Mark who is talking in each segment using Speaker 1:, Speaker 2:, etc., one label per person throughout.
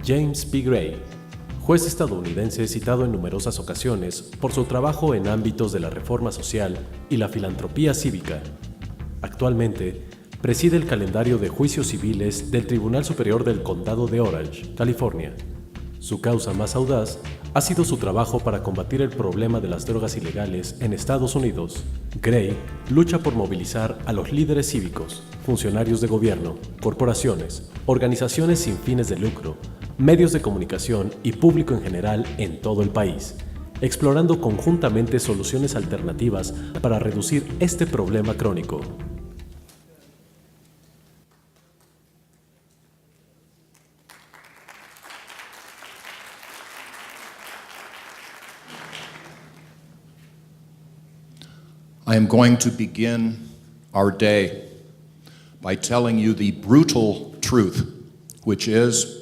Speaker 1: James P. Gray, juez estadounidense citado en numerosas ocasiones por su trabajo en ámbitos de la reforma social y la filantropía cívica. Actualmente, preside el calendario de juicios civiles del Tribunal Superior del Condado de Orange, California. Su causa más audaz ha sido su trabajo para combatir el problema de las drogas ilegales en Estados Unidos. Gray lucha por movilizar a los líderes cívicos, funcionarios de gobierno, corporaciones, organizaciones sin fines de lucro, medios de comunicación y público en general en todo el país, explorando conjuntamente soluciones alternativas para reducir este problema crónico.
Speaker 2: I am going to begin our day by telling you the brutal truth, which is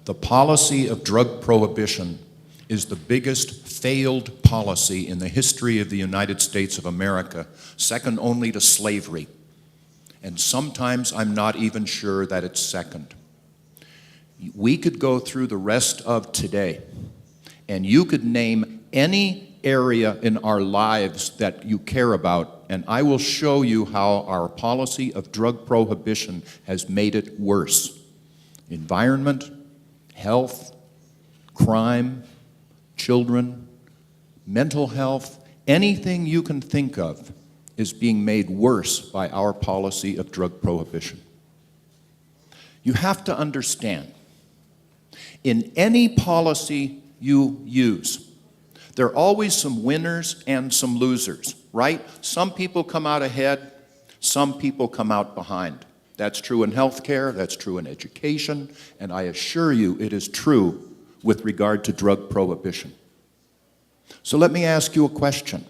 Speaker 2: the policy of drug prohibition is the biggest failed policy in the history of the United States of America, second only to slavery. And sometimes I'm not even sure that it's second. We could go through the rest of today, and you could name any area in our lives that you care about, and I will show you how our policy of drug prohibition has made it worse. Environment, health, crime, children, mental health, anything you can think of is being made worse by our policy of drug prohibition. You have to understand, in any policy you use, there are always some winners and some losers, right? Some people come out ahead, some people come out behind. That's true in healthcare, that's true in education, and I assure you it is true with regard to drug prohibition. So let me ask you a question.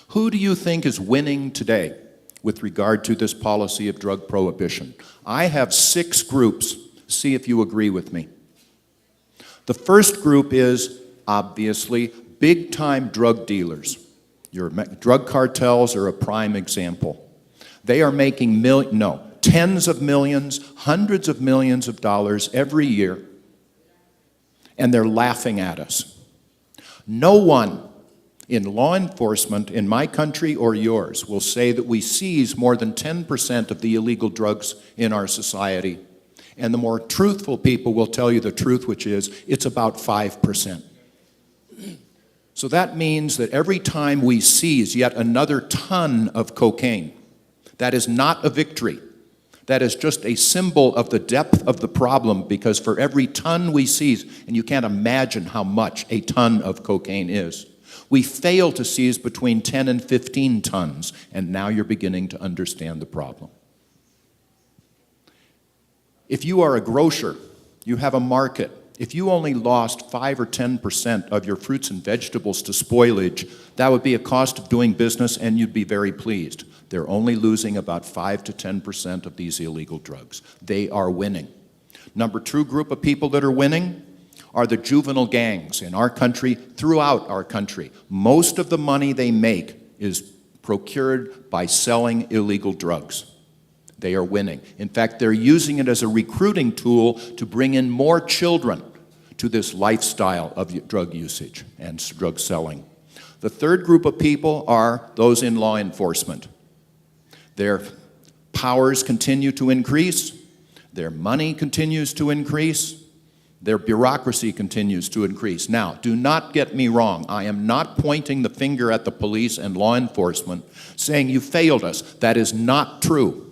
Speaker 2: Who do you think is winning today with regard to this policy of drug prohibition? I have 6 groups. See if you agree with me. The first group is, obviously, big-time drug dealers. Your drug cartels are a prime example. They are making tens of millions, hundreds of millions of dollars every year, and they're laughing at us. No one in law enforcement in my country or yours will say that we seize more than 10% of the illegal drugs in our society. And the more truthful people will tell you the truth, which is it's about 5%. So that means that every time we seize yet another ton of cocaine, that is not a victory. That is just a symbol of the depth of the problem, because for every ton we seize, and you can't imagine how much a ton of cocaine is, we fail to seize between 10 and 15 tons, and now you're beginning to understand the problem. If you are a grocer, you have a market. If you only lost 5 or 10% of your fruits and vegetables to spoilage, that would be a cost of doing business, and you'd be very pleased. They're only losing about 5 to 10% of these illegal drugs. They are winning. Number 2 group of people that are winning are the juvenile gangs in our country, throughout our country. Most of the money they make is procured by selling illegal drugs. They are winning. In fact, they're using it as a recruiting tool to bring in more children to this lifestyle of drug usage and drug selling. The third group of people are those in law enforcement. Their powers continue to increase, their money continues to increase, their bureaucracy continues to increase. Now, do not get me wrong. I am not pointing the finger at the police and law enforcement saying you failed us. That is not true.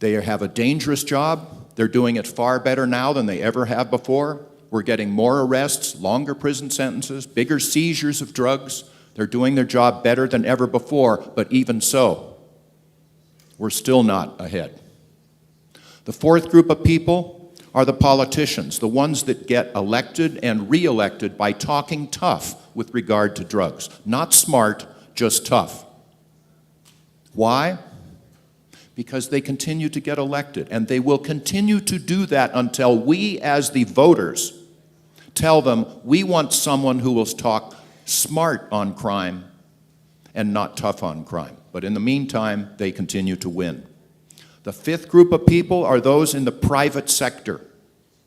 Speaker 2: They have a dangerous job. They're doing it far better now than they ever have before. We're getting more arrests, longer prison sentences, bigger seizures of drugs. They're doing their job better than ever before, but even so, we're still not ahead. The fourth group of people are the politicians, the ones that get elected and re-elected by talking tough with regard to drugs. Not smart, just tough. Why? Because they continue to get elected, and they will continue to do that until we, as the voters, tell them we want someone who will talk smart on crime and not tough on crime. But in the meantime, they continue to win. The fifth group of people are those in the private sector.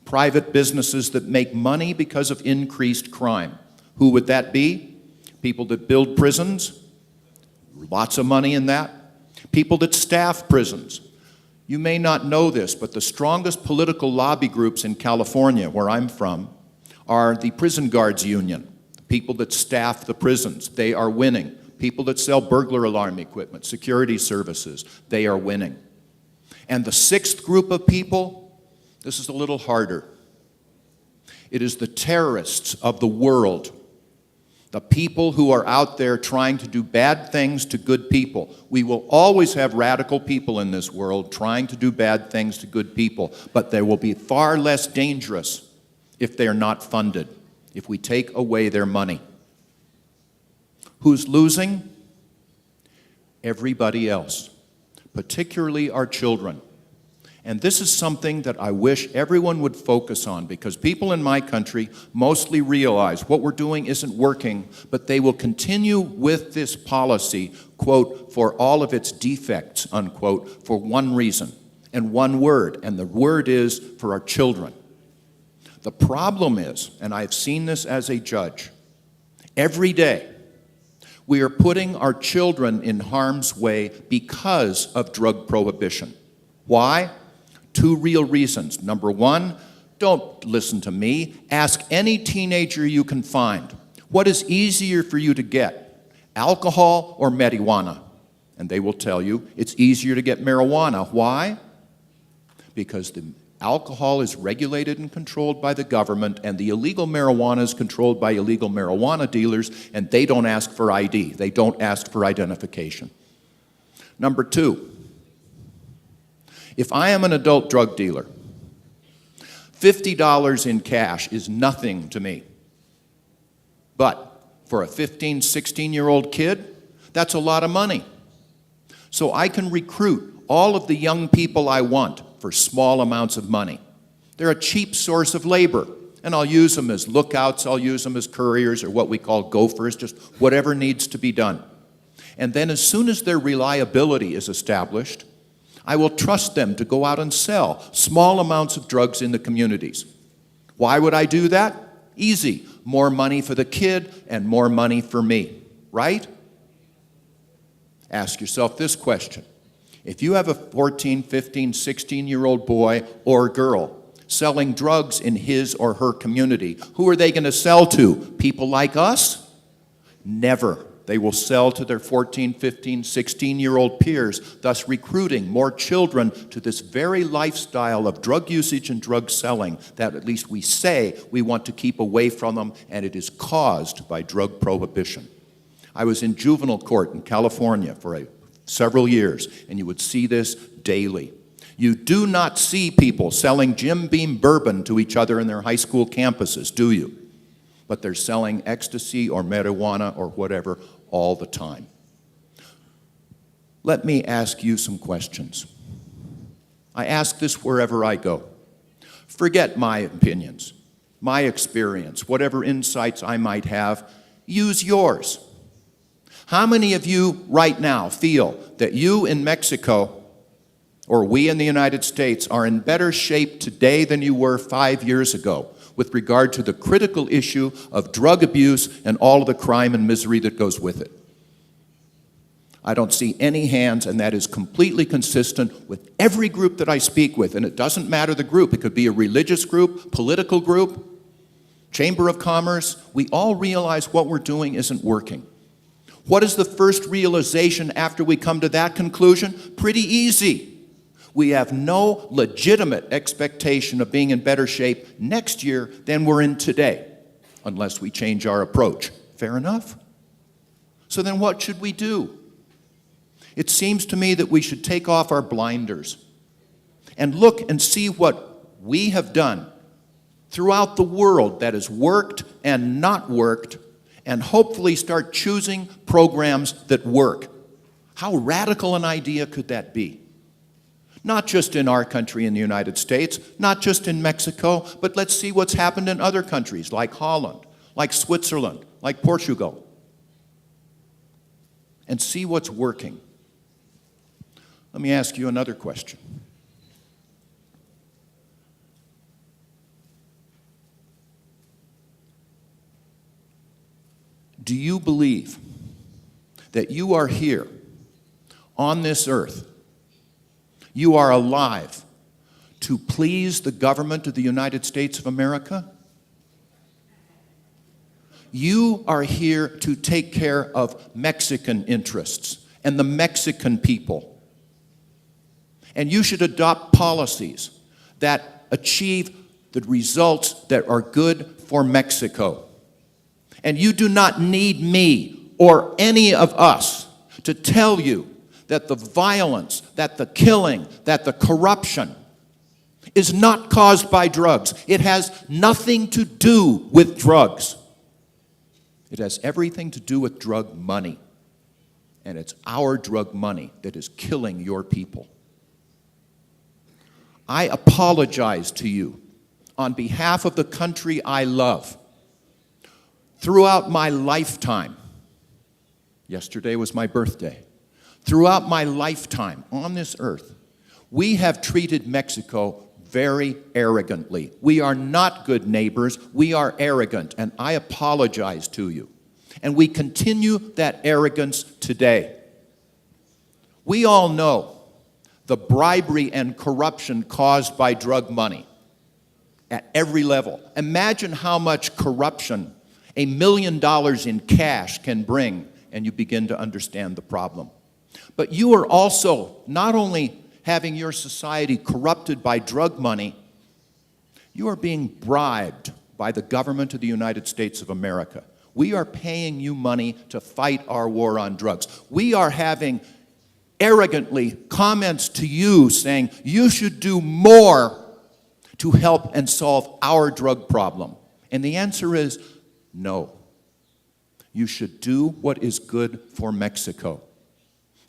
Speaker 2: private businesses that make money because of increased crime. Who would that be? People that build prisons, lots of money in that. People that staff prisons. You may not know this, but the strongest political lobby groups in California, where I'm from, are the prison guards union, people that staff the prisons. They are winning. People that sell burglar alarm equipment, security services, they are winning. And the sixth group of people, this is a little harder. It is the terrorists of the world. The people who are out there trying to do bad things to good people. We will always have radical people in this world trying to do bad things to good people, but they will be far less dangerous if they are not funded, if we take away their money. Who's losing? Everybody else, particularly our children. And this is something that I wish everyone would focus on, because people in my country mostly realize what we're doing isn't working, but they will continue with this policy, quote, for all of its defects, unquote, for one reason and one word, and the word is for our children. The problem is, and I've seen this as a judge, every day we are putting our children in harm's way because of drug prohibition. Why? Two real reasons. Number one, don't listen to me. Ask any teenager you can find. What is easier for you to get, alcohol or marijuana? And they will tell you it's easier to get marijuana. Why? Because the alcohol is regulated and controlled by the government, and the illegal marijuana is controlled by illegal marijuana dealers, and they don't ask for ID. They don't ask for identification. Number two, if I am an adult drug dealer, $50 in cash is nothing to me. But for a 15, 16-year-old kid, that's a lot of money. So I can recruit all of the young people I want for small amounts of money. They're a cheap source of labor, and I'll use them as lookouts, I'll use them as couriers, or what we call gophers, just whatever needs to be done. And then as soon as their reliability is established, I will trust them to go out and sell small amounts of drugs in the communities. Why would I do that? Easy. More money for the kid and more money for me, right? Ask yourself this question. If you have a 14, 15, 16-year-old boy or girl selling drugs in his or her community, who are they going to sell to? People like us? Never. They will sell to their 14, 15, 16-year-old peers, thus recruiting more children to this very lifestyle of drug usage and drug selling that at least we say we want to keep away from them, and it is caused by drug prohibition. I was in juvenile court in California for several years, and you would see this daily. You do not see people selling Jim Beam bourbon to each other in their high school campuses, do you? But they're selling ecstasy or marijuana or whatever all the time. Let me ask you some questions. I ask this wherever I go. Forget my opinions, my experience, whatever insights I might have, use yours. How many of you right now feel that you in Mexico or we in the United States are in better shape today than you were 5 years ago with regard to the critical issue of drug abuse and all of the crime and misery that goes with it? I don't see any hands, and that is completely consistent with every group that I speak with. And it doesn't matter the group. It could be a religious group, political group, Chamber of Commerce. We all realize what we're doing isn't working. What is the first realization after we come to that conclusion? Pretty easy. We have no legitimate expectation of being in better shape next year than we're in today, unless we change our approach. Fair enough? So then what should we do? It seems to me that we should take off our blinders and look and see what we have done throughout the world that has worked and not worked, and hopefully start choosing programs that work. How radical an idea could that be? Not just in our country in the United States, not just in Mexico, but let's see what's happened in other countries like Holland, like Switzerland, like Portugal, and see what's working. Let me ask you another question. Do you believe that you are here on this earth, you are alive to please the government of the United States of America? You are here to take care of Mexican interests and the Mexican people. And you should adopt policies that achieve the results that are good for Mexico. And you do not need me or any of us to tell you that the violence, that the killing, that the corruption is not caused by drugs. It has nothing to do with drugs. It has everything to do with drug money. And it's our drug money that is killing your people. I apologize to you on behalf of the country I love. Throughout my lifetime, yesterday was my birthday, throughout my lifetime on this earth, we have treated Mexico very arrogantly. We are not good neighbors, we are arrogant, and I apologize to you. And we continue that arrogance today. We all know the bribery and corruption caused by drug money at every level. Imagine how much corruption $1 million in cash can bring, and you begin to understand the problem. But you are also not only having your society corrupted by drug money, you are being bribed by the government of the United States of America. We are paying you money to fight our war on drugs. We are having arrogantly comments to you saying you should do more to help and solve our drug problem. And the answer is no. You should do what is good for Mexico.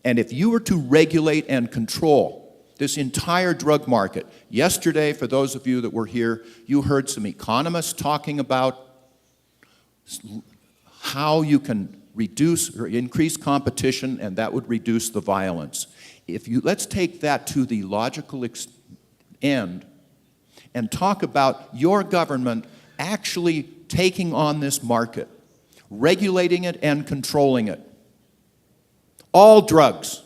Speaker 2: And if you were to regulate and control this entire drug market, yesterday, for those of you that were here, you heard some economists talking about how you can reduce or increase competition, and that would reduce the violence. Let's take that to the logical end and talk about your government actually taking on this market, regulating it and controlling it. All drugs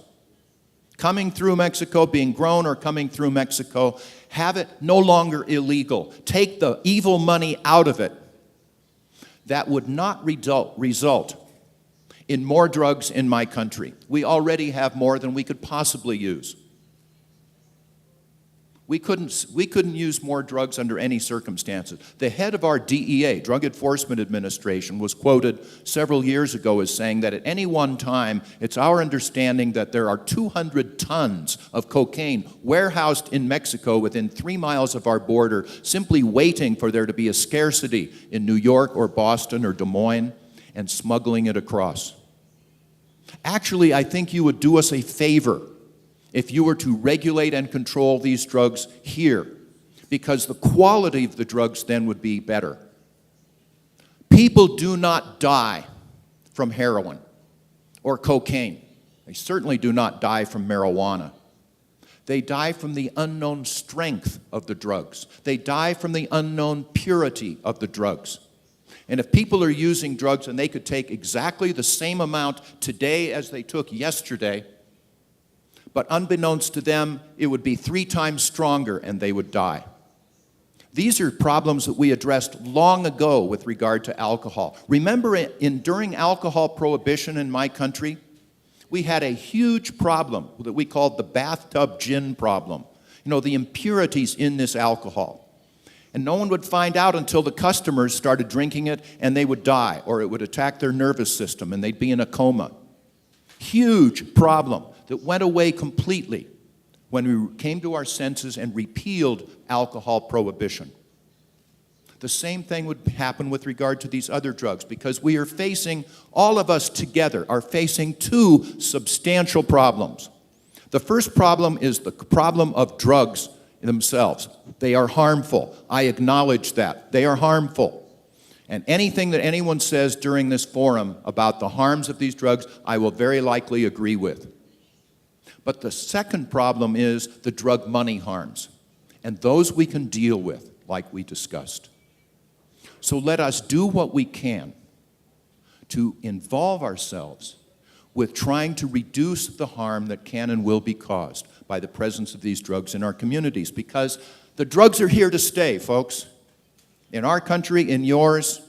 Speaker 2: coming through Mexico, being grown or coming through Mexico, have it no longer illegal. Take the evil money out of it. That would not result in more drugs in my country. We already have more than we could possibly use. We couldn't use more drugs under any circumstances. The head of our DEA, Drug Enforcement Administration, was quoted several years ago as saying that at any one time, it's our understanding that there are 200 tons of cocaine warehoused in Mexico within 3 miles of our border, simply waiting for there to be a scarcity in New York or Boston or Des Moines, and smuggling it across. Actually, I think you would do us a favor if you were to regulate and control these drugs here, because the quality of the drugs then would be better. People do not die from heroin or cocaine. They certainly do not die from marijuana. They die from the unknown strength of the drugs. They die from the unknown purity of the drugs. And if people are using drugs and they could take exactly the same amount today as they took yesterday, but unbeknownst to them, it would be 3 times stronger and they would die. These are problems that we addressed long ago with regard to alcohol. Remember, during alcohol prohibition in my country, we had a huge problem that we called the bathtub gin problem. You know, the impurities in this alcohol. And no one would find out until the customers started drinking it and they would die, or it would attack their nervous system and they'd be in a coma. Huge problem that went away completely when we came to our senses and repealed alcohol prohibition. The same thing would happen with regard to these other drugs, because we are facing, all of us together are facing 2 substantial problems. The first problem is the problem of drugs themselves. They are harmful. I acknowledge that. They are harmful. And anything that anyone says during this forum about the harms of these drugs, I will very likely agree with. But the second problem is the drug money harms. And those we can deal with, like we discussed. So let us do what we can to involve ourselves with trying to reduce the harm that can and will be caused by the presence of these drugs in our communities, because the drugs are here to stay, folks. In our country, in yours,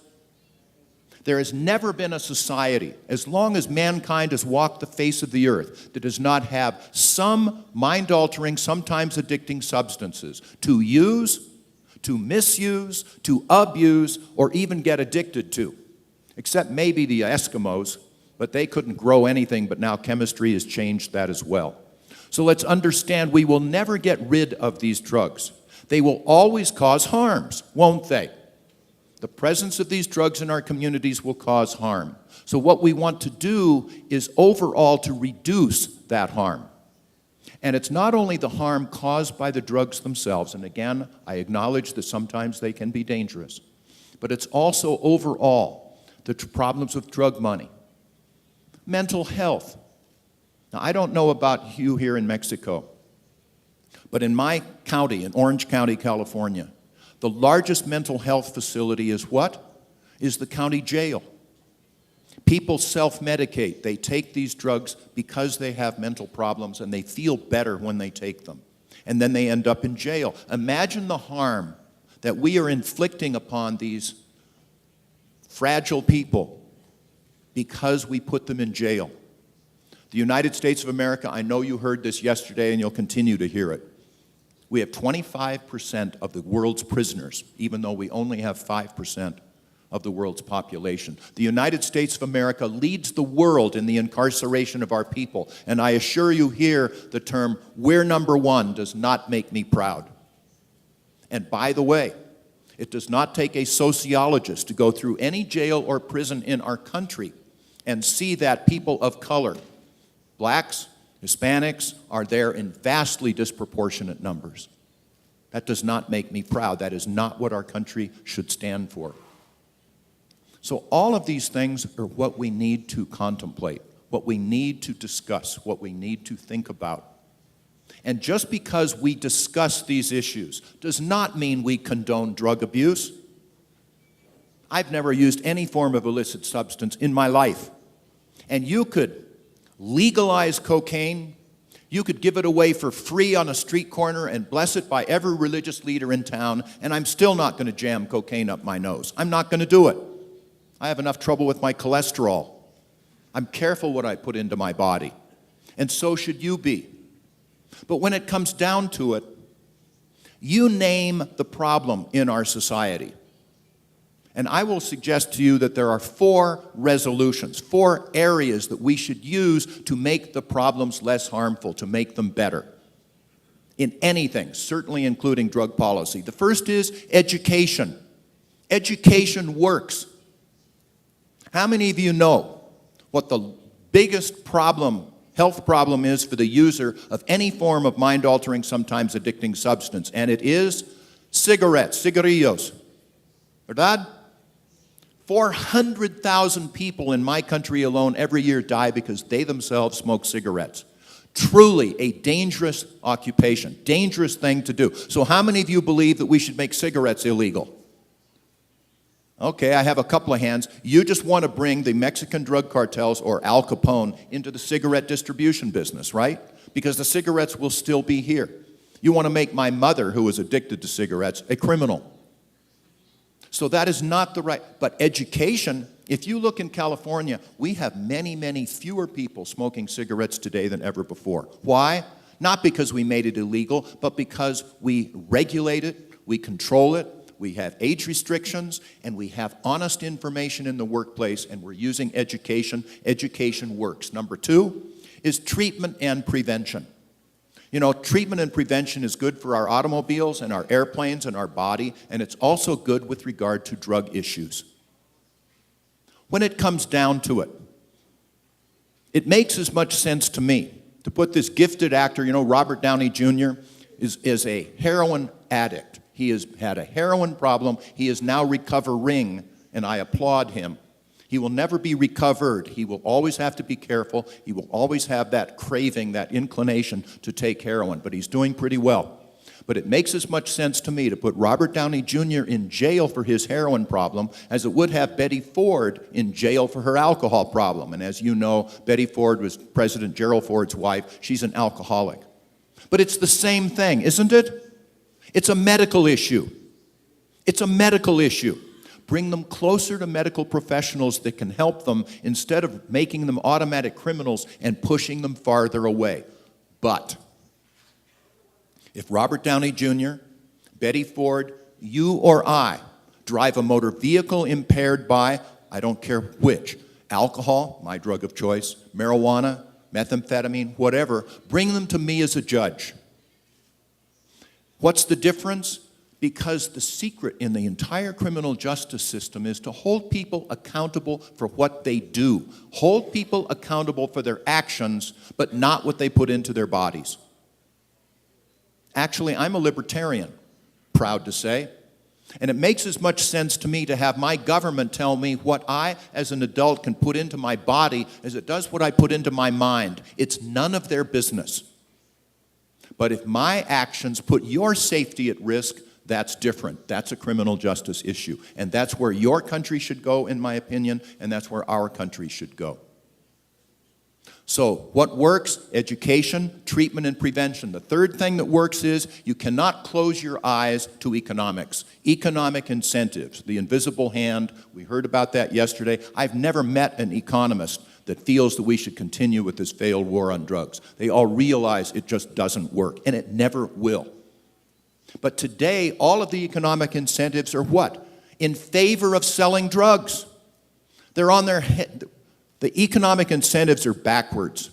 Speaker 2: there has never been a society, as long as mankind has walked the face of the earth, that does not have some mind-altering, sometimes addicting substances to use, to misuse, to abuse, or even get addicted to. Except maybe the Eskimos, but they couldn't grow anything, but now chemistry has changed that as well. So let's understand we will never get rid of these drugs. They will always cause harms, won't they? The presence of these drugs in our communities will cause harm. So what we want to do is overall to reduce that harm. And it's not only the harm caused by the drugs themselves, and again, I acknowledge that sometimes they can be dangerous, but it's also overall the problems with drug money, mental health. Now, I don't know about you here in Mexico, but in my county, in Orange County, California, the largest mental health facility is what? Is the county jail. People self-medicate. They take these drugs because they have mental problems and they feel better when they take them. And then they end up in jail. Imagine the harm that we are inflicting upon these fragile people because we put them in jail. The United States of America, I know you heard this yesterday and you'll continue to hear it. We have 25% of the world's prisoners, even though we only have 5% of the world's population. The United States of America leads the world in the incarceration of our people. And I assure you here, the term, "we're number one," does not make me proud. And by the way, it does not take a sociologist to go through any jail or prison in our country and see that people of color, blacks, Hispanics, are there in vastly disproportionate numbers. That does not make me proud. That is not what our country should stand for. So all of these things are what we need to contemplate, what we need to discuss, what we need to think about. And just because we discuss these issues does not mean we condone drug abuse. I've never used any form of illicit substance in my life. And you could legalize cocaine, you could give it away for free on a street corner and bless it by every religious leader in town, and I'm still not going to jam cocaine up my nose. I'm not going to do it. I have enough trouble with my cholesterol. I'm careful what I put into my body, and so should you be. But when it comes down to it, you name the problem in our society. And I will suggest to you that there are 4 resolutions, 4 areas that we should use to make the problems less harmful, to make them better. In anything, certainly including drug policy. The first is education. Education works. How many of you know what the biggest problem, health problem is for the user of any form of mind-altering, sometimes addicting substance? And it is cigarettes, cigarrillos. ¿Verdad? 400,000 people in my country alone every year die because they themselves smoke cigarettes. Truly a dangerous occupation, dangerous thing to do. So how many of you believe that we should make cigarettes illegal? Okay, I have a couple of hands. You just want to bring the Mexican drug cartels or Al Capone into the cigarette distribution business, right? Because the cigarettes will still be here. You want to make my mother, who is addicted to cigarettes, a criminal. So that is not the right, but education, if you look in California, we have many, many fewer people smoking cigarettes today than ever before. Why? Not because we made it illegal, but because we regulate it, we control it, we have age restrictions, and we have honest information in the workplace, and we're using education. Education works. Number 2 is treatment and prevention. You know, treatment and prevention is good for our automobiles and our airplanes and our body, and it's also good with regard to drug issues. When it comes down to it, it makes as much sense to me to put this gifted actor, you know, Robert Downey Jr. is a heroin addict. He has had a heroin problem. He is now recovering, and I applaud him. He will never be recovered. He will always have to be careful. He will always have that craving, that inclination to take heroin, but he's doing pretty well. But it makes as much sense to me to put Robert Downey Jr. in jail for his heroin problem as it would have Betty Ford in jail for her alcohol problem. And as you know, Betty Ford was President Gerald Ford's wife. She's an alcoholic. But it's the same thing, isn't it? It's a medical issue. It's a medical issue. Bring them closer to medical professionals that can help them instead of making them automatic criminals and pushing them farther away. But if Robert Downey Jr., Betty Ford, you or I drive a motor vehicle impaired by, I don't care which, alcohol, my drug of choice, marijuana, methamphetamine, whatever, bring them to me as a judge. What's the difference? Because the secret in the entire criminal justice system is to hold people accountable for what they do. Hold people accountable for their actions, but not what they put into their bodies. Actually, I'm a libertarian, proud to say. And it makes as much sense to me to have my government tell me what I, as an adult, can put into my body as it does what I put into my mind. It's none of their business. But if my actions put your safety at risk, that's different. That's a criminal justice issue. And that's where your country should go, in my opinion, and that's where our country should go. So, what works? Education, treatment, and prevention. The third thing that works is you cannot close your eyes to economics. Economic incentives, the invisible hand, we heard about that yesterday. I've never met an economist that feels that we should continue with this failed war on drugs. They all realize it just doesn't work, and it never will. But today, all of the economic incentives are what? In favor of selling drugs. They're on their head. The economic incentives are backwards.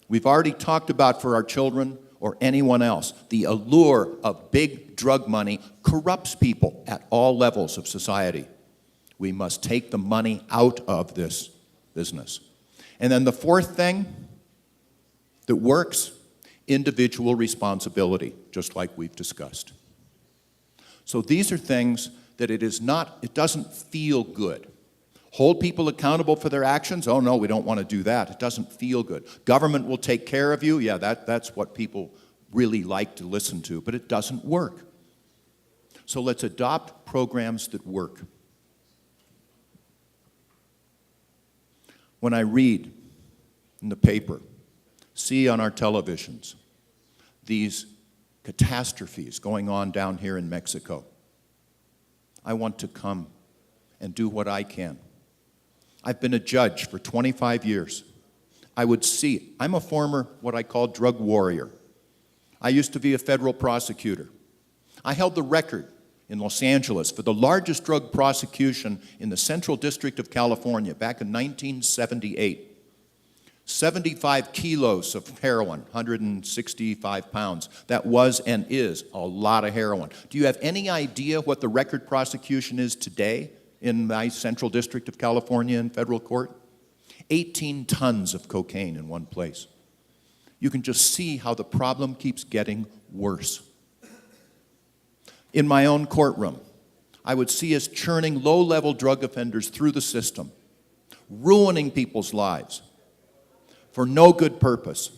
Speaker 2: We've already talked about for our children or anyone else, the allure of big drug money corrupts people at all levels of society. We must take the money out of this business. And then the fourth thing that works, individual responsibility, just like we've discussed. So these are things that it doesn't feel good. Hold people accountable for their actions? Oh no, we don't want to do that. It doesn't feel good. Government will take care of you? Yeah, that's what people really like to listen to, but it doesn't work. So let's adopt programs that work. When I read in the paper, see on our televisions, these catastrophes going on down here in Mexico, I want to come and do what I can. I've been a judge for 25 years. I would see, I'm a former, what I call drug warrior. I used to be a federal prosecutor. I held the record in Los Angeles for the largest drug prosecution in the Central District of California back in 1978. 75 kilos of heroin, 165 pounds. That was and is a lot of heroin. Do you have any idea what the record prosecution is today in my Central District of California in federal court? 18 tons of cocaine in one place. You can just see how the problem keeps getting worse. In my own courtroom, I would see us churning low-level drug offenders through the system, ruining people's lives for no good purpose.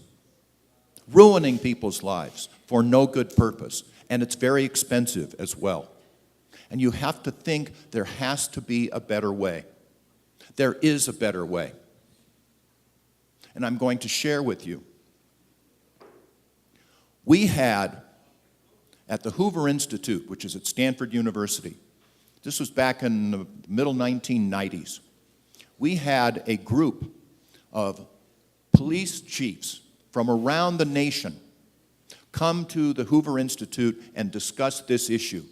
Speaker 2: Ruining people's lives for no good purpose. And it's very expensive as well. And you have to think there has to be a better way. There is a better way. And I'm going to share with you. We had, at the Hoover Institute, which is at Stanford University, this was back in the middle 1990s, we had a group of police chiefs from around the nation come to the Hoover Institute and discuss this issue.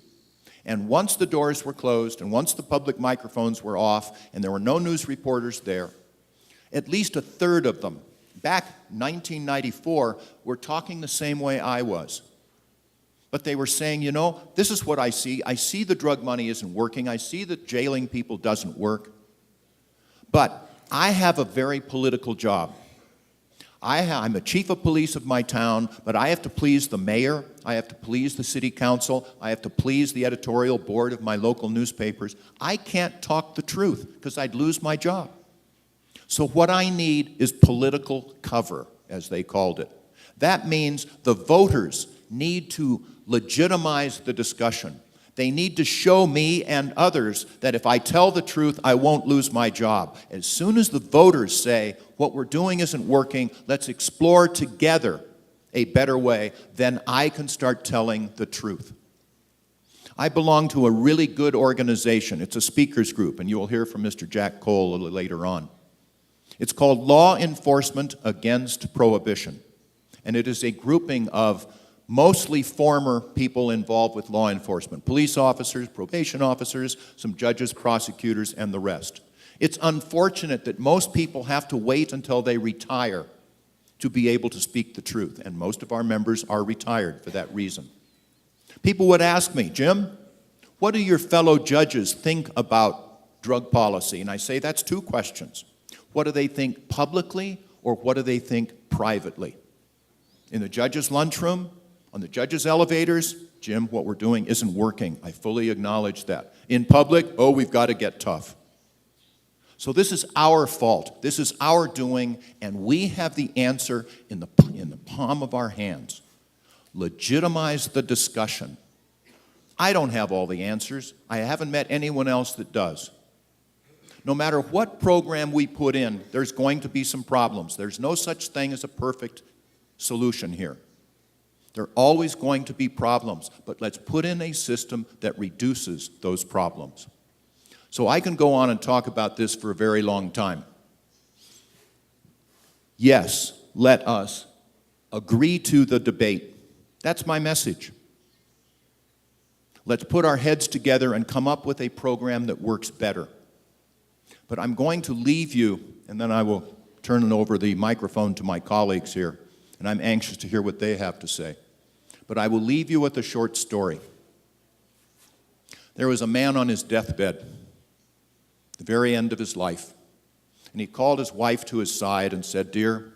Speaker 2: And once the doors were closed and once the public microphones were off and there were no news reporters there, at least a third of them, back 1994, were talking the same way I was. But they were saying, you know, this is what I see. I see the drug money isn't working. I see that jailing people doesn't work. But I have a very political job. I'm a chief of police of my town, but I have to please the mayor, I have to please the city council, I have to please the editorial board of my local newspapers. I can't talk the truth because I'd lose my job. So what I need is political cover, as they called it. That means the voters need to legitimize the discussion. They need to show me and others that if I tell the truth, I won't lose my job. As soon as the voters say, what we're doing isn't working, let's explore together a better way, then I can start telling the truth. I belong to a really good organization. It's a speakers group, and you will hear from Mr. Jack Cole a little later on. It's called Law Enforcement Against Prohibition, and it is a grouping of mostly former people involved with law enforcement, police officers, probation officers, some judges, prosecutors, and the rest. It's unfortunate that most people have to wait until they retire to be able to speak the truth, and most of our members are retired for that reason. People would ask me, Jim, what do your fellow judges think about drug policy? And I say that's two questions. What do they think publicly, or what do they think privately? In the judges' lunchroom, on the judges' elevators, Jim, what we're doing isn't working. I fully acknowledge that. In public, oh, we've got to get tough. So this is our fault. This is our doing, and we have the answer in the palm of our hands. Legitimize the discussion. I don't have all the answers. I haven't met anyone else that does. No matter what program we put in, there's going to be some problems. There's no such thing as a perfect solution here. There are always going to be problems, but let's put in a system that reduces those problems. So I can go on and talk about this for a very long time. Yes, let us agree to the debate. That's my message. Let's put our heads together and come up with a program that works better. But I'm going to leave you, and then I will turn over the microphone to my colleagues here, and I'm anxious to hear what they have to say. But I will leave you with a short story. There was a man on his deathbed, the very end of his life, and he called his wife to his side and said, "Dear,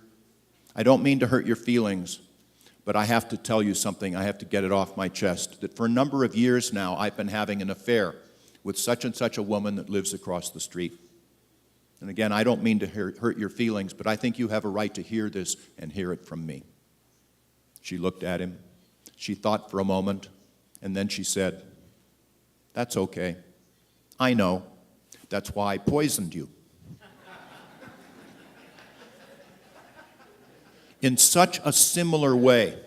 Speaker 2: I don't mean to hurt your feelings, but I have to tell you something. I have to get it off my chest, that for a number of years now I've been having an affair with such and such a woman that lives across the street. And again, I don't mean to hurt your feelings, but I think you have a right to hear this and hear it from me." She looked at him. She thought for a moment, and then she said, "That's okay. I know. That's why I poisoned you." In such a similar way,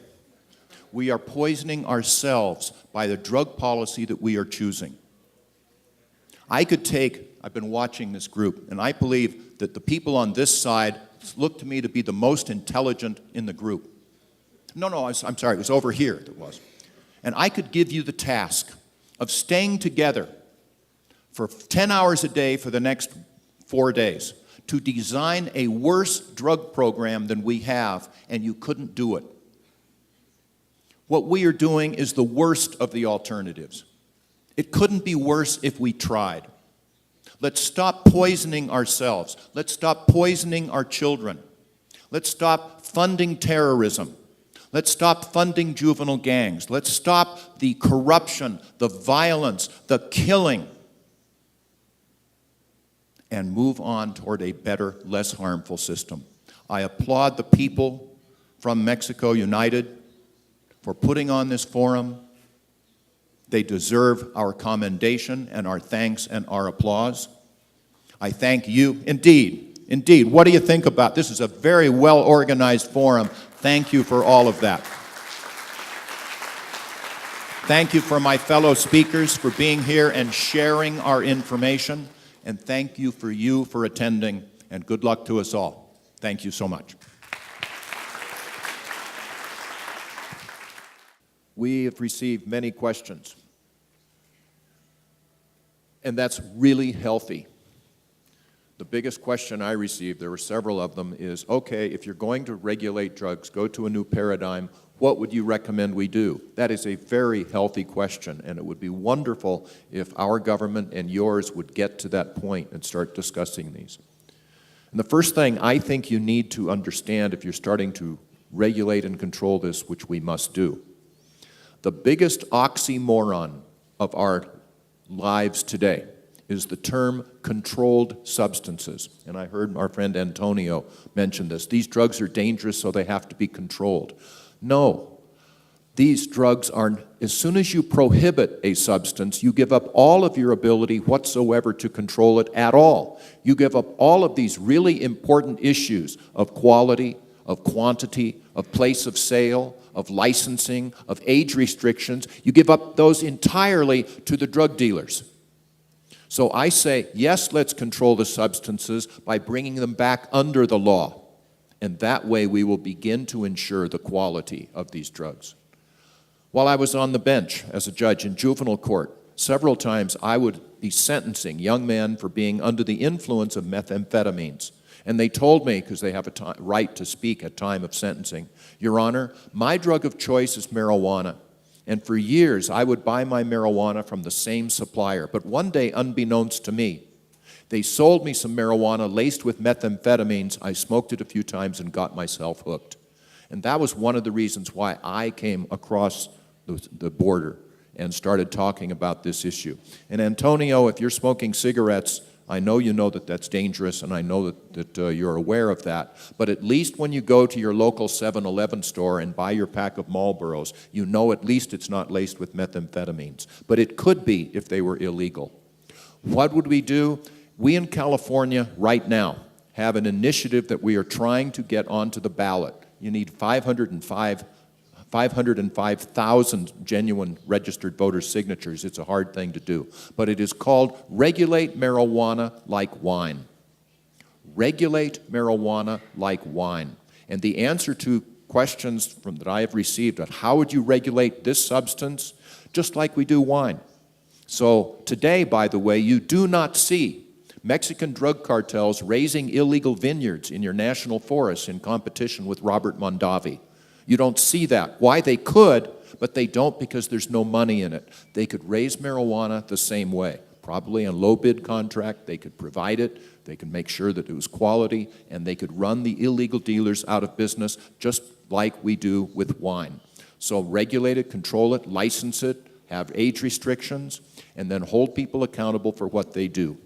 Speaker 2: we are poisoning ourselves by the drug policy that we are choosing. I've been watching this group, and I believe that the people on this side look to me to be the most intelligent in the group. I'm sorry, it was over here that was. And I could give you the task of staying together for 10 hours a day for the next 4 days to design a worse drug program than we have, and you couldn't do it. What we are doing is the worst of the alternatives. It couldn't be worse if we tried. Let's stop poisoning ourselves. Let's stop poisoning our children. Let's stop funding terrorism. Let's stop funding juvenile gangs. Let's stop the corruption, the violence, the killing, and move on toward a better, less harmful system. I applaud the people from Mexico United for putting on this forum. They deserve our commendation and our thanks and our applause. I thank you. Indeed. What do you think about this? Is a very well-organized forum. Thank you for all of that. Thank you for my fellow speakers for being here and sharing our information. And thank you for attending, and good luck to us all. Thank you so much. We have received many questions, and that's really healthy. The biggest question I received, there were several of them, is, okay, if you're going to regulate drugs, go to a new paradigm, what would you recommend we do? That is a very healthy question, and it would be wonderful if our government and yours would get to that point and start discussing these. And the first thing I think you need to understand if you're starting to regulate and control this, which we must do, the biggest oxymoron of our lives today is the term controlled substances. And I heard our friend Antonio mention this. These drugs are dangerous, so they have to be controlled. No. these drugs are, as soon as you prohibit a substance, you give up all of your ability whatsoever to control it at all. You give up all of these really important issues of quality, of quantity, of place of sale, of licensing, of age restrictions. You give up those entirely to the drug dealers. So I say, yes, let's control the substances by bringing them back under the law. And that way we will begin to ensure the quality of these drugs. While I was on the bench as a judge in juvenile court, several times I would be sentencing young men for being under the influence of methamphetamines. And they told me, because they have a right to speak at time of sentencing, Your Honor, my drug of choice is marijuana. And for years, I would buy my marijuana from the same supplier. But one day, unbeknownst to me, they sold me some marijuana laced with methamphetamines. I smoked it a few times and got myself hooked. And that was one of the reasons why I came across the border and started talking about this issue. And Antonio, if you're smoking cigarettes, I know you know that that's dangerous, and I know that you're aware of that. But at least when you go to your local 7-Eleven store and buy your pack of Marlboros, you know at least it's not laced with methamphetamines. But it could be if they were illegal. What would we do? We in California right now have an initiative that we are trying to get onto the ballot. You need 505,000 genuine registered voter signatures. It's a hard thing to do. But it is called Regulate Marijuana Like Wine. Regulate marijuana like wine. And the answer to questions that I have received on how would you regulate this substance, just like we do wine. So today, by the way, you do not see Mexican drug cartels raising illegal vineyards in your national forests in competition with Robert Mondavi. You don't see that. Why? They could, but they don't because there's no money in it. They could raise marijuana the same way. Probably on low bid contract, they could provide it, they could make sure that it was quality, and they could run the illegal dealers out of business just like we do with wine. So regulate it, control it, license it, have age restrictions, and then hold people accountable for what they do.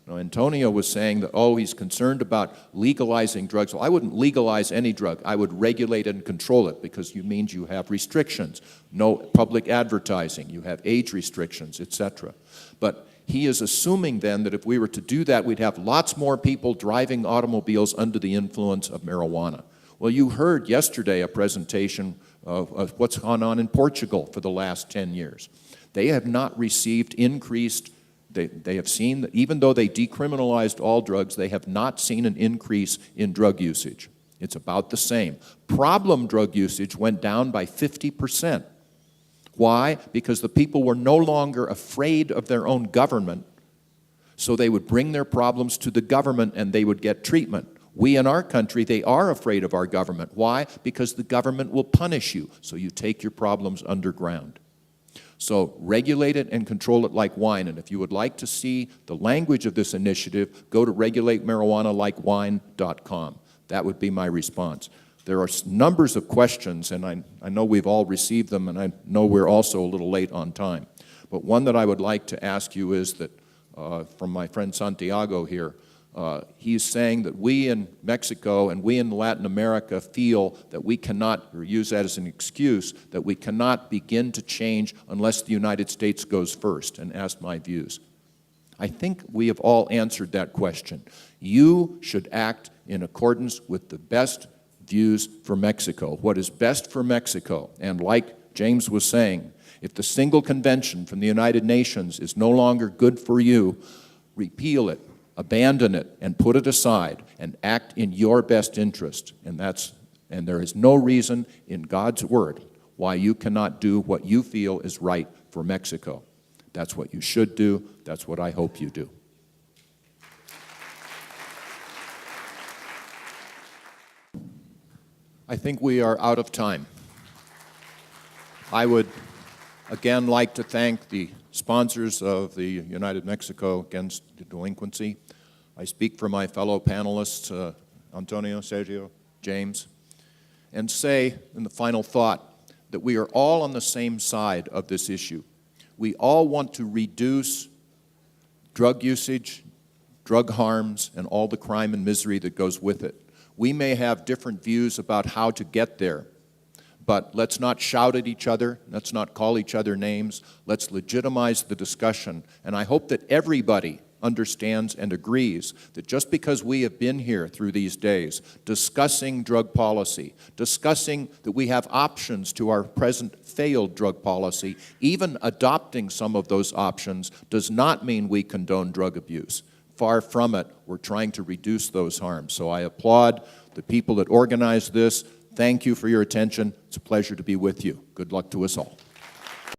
Speaker 2: Now, Antonio was saying that, oh, he's concerned about legalizing drugs. Well, I wouldn't legalize any drug. I would regulate and control it because it means you have restrictions, no public advertising, you have age restrictions, etc. But he is assuming then that if we were to do that, we'd have lots more people driving automobiles under the influence of marijuana. Well, you heard yesterday a presentation of what's gone on in Portugal for the last 10 years. They have not received increased. They have seen that even though they decriminalized all drugs, they have not seen an increase in drug usage. It's about the same. Problem drug usage went down by 50%. Why? Because the people were no longer afraid of their own government, so they would bring their problems to the government and they would get treatment. We in our country, they are afraid of our government. Why? Because the government will punish you, so you take your problems underground. So regulate it and control it like wine. And if you would like to see the language of this initiative, go to regulatemarijuanalikewine.com. That would be my response. There are numbers of questions, and I know we've all received them, and I know we're also a little late on time. But one that I would like to ask you is that, from my friend Santiago here, he's saying that we in Mexico and we in Latin America feel that we cannot, or use that as an excuse, that we cannot begin to change unless the United States goes first, and asked my views. I think we have all answered that question. You should act in accordance with the best views for Mexico, what is best for Mexico. And like James was saying, if the single convention from the United Nations is no longer good for you, repeal it. Abandon it and put it aside and act in your best interest. And there is no reason in God's word why you cannot do what you feel is right for Mexico. That's what you should do. That's what I hope you do. I think we are out of time. I would again like to thank the sponsors of the United Mexico Against Delinquency. I speak for my fellow panelists, Antonio, Sergio, James, and say in the final thought that we are all on the same side of this issue. We all want to reduce drug usage, drug harms, and all the crime and misery that goes with it. We may have different views about how to get there, but let's not shout at each other. Let's not call each other names. Let's legitimize the discussion. And I hope that everybody understands and agrees that just because we have been here through these days discussing drug policy, discussing that we have options to our present failed drug policy, even adopting some of those options does not mean we condone drug abuse. Far from it. We're trying to reduce those harms. So I applaud the people that organized this. Thank you for your attention. It's a pleasure to be with you. Good luck to us all.